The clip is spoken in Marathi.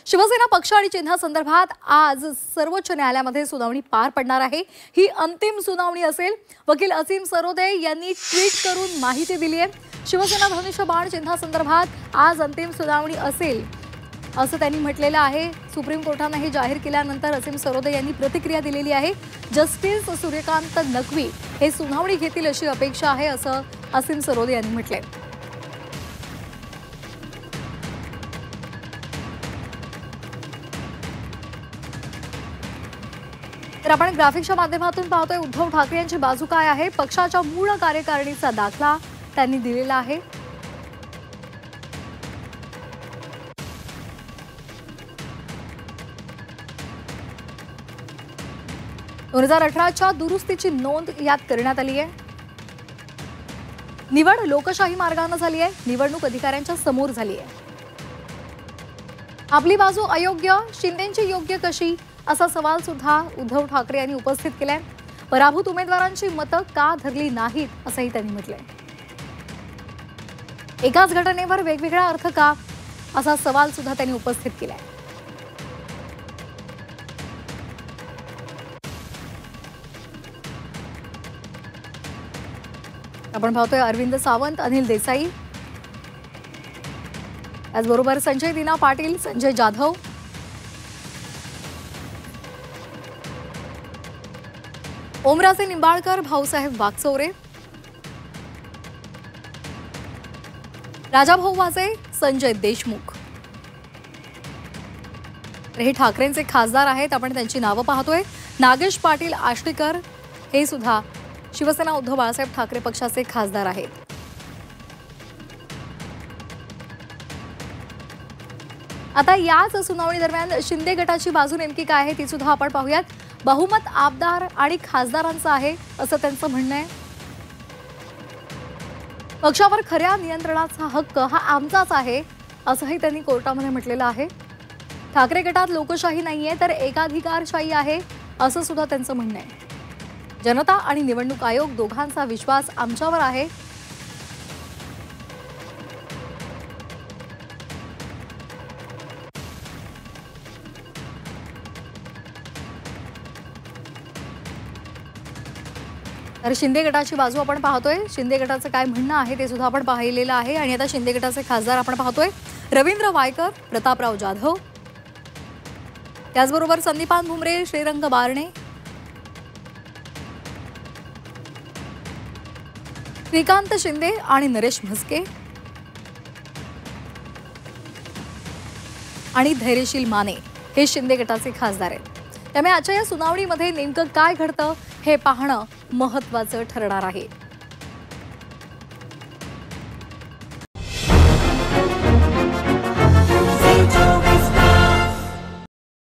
शिवसेना पक्ष आणि चिन्हासंदर्भात आज सर्वोच्च न्यायालयामध्ये सुनावणी पार पडणार आहे। ही अंतिम सुनावणी असेल। वकील असीम सरोदे यांनी ट्विट करून माहिती दिली आहे। शिवसेना धनुष्यबाण चिन्हासंदर्भात आज अंतिम सुनावणी असेल असं त्यांनी म्हटलेलं आहे। सुप्रीम कोर्टाने हे जाहीर केल्यानंतर असीम सरोदे यांनी प्रतिक्रिया दिलेली आहे। जस्टिस सूर्यकांत नक्वी हे सुनावणी घेतील अशी अपेक्षा आहे असं असीम सरोदे यांनी म्हटलंय। तर आपण ग्राफिक्सच्या माध्यमातून पाहतोय उद्धव ठाकरे यांची बाजू काय आहे। पक्षाच्या मूळ कार्यकारिणीचा दाखला त्यांनी दिलेला आहे। 2018च्या दुरुस्तीची नोंद यात करण्यात आली आहे। निवड लोकशाही मार्गाने झाली आहे। निवडणूक अधिकाऱ्यांच्या समोर झाली आहे। आपली बाजू अयोग्य, शिंदेंची योग्य कशी असा सवाल सुद्धा उद्धव ठाकरे यांनी उपस्थित केलाय। पराभूत उमेदवारांची मतं का धरली नाहीत असंही त्यांनी म्हटलंय। एकाच घटनेवर वेगवेगळा अर्थ का असा सवाल सुद्धा त्यांनी उपस्थित केलाय। आपण पाहतोय अरविंद सावंत, अनिल देसाई, त्याचबरोबर संजय दिना पाटील, संजय जाधव, ओमराजे निंबाळकर, भाऊसाहेब वागचौरे, राजाभाऊ वाजे, संजय देशमुख हे ठाकरेंचे खासदार आहेत। आपण त्यांची नावं पाहतोय। नागेश पाटील आष्टीकर हे सुद्धा शिवसेना उद्धव बाळासाहेब ठाकरे पक्षाचे खासदार आहेत। आता याच सुनावणी दरम्यान शिंदे गटाची बाजू नेमकी काय आहे ती सुद्धा आपण पाहूयात। बहुमत आमदार आणि खासदारांचं आहे असं त्यांचं म्हणणं आहे। पक्षावर खऱ्या नियंत्रणाचा हक्क हा आमचाच आहे असंही त्यांनी कोर्टामध्ये म्हटलेलं आहे। ठाकरे गटात लोकशाही नाहीये तर एकाधिकारशाही आहे असं सुद्धा त्यांचं म्हणणं आहे। जनता आणि निवडणूक आयोग दोघांचा विश्वास आमच्यावर आहे। तर शिंदे गटाची बाजू आपण पाहतोय। शिंदे गटाचं काय म्हणणं आहे ते सुद्धा आपण पाहिलेलं आहे। आणि आता शिंदे गटाचे खासदार आपण पाहतोय रवींद्र वायकर, प्रतापराव जाधव, त्याचबरोबर संदीपान भुमरे, श्रीरंग बारणे, श्रीकांत शिंदे आणि नरेश म्हस्के आणि धैर्यशील माने हे शिंदे गटाचे खासदार आहेत। त्यामुळे आजच्या या सुनावणीमध्ये नेमकं काय घडतं हे पाहणं महत्त्वाचं ठरणार आहे।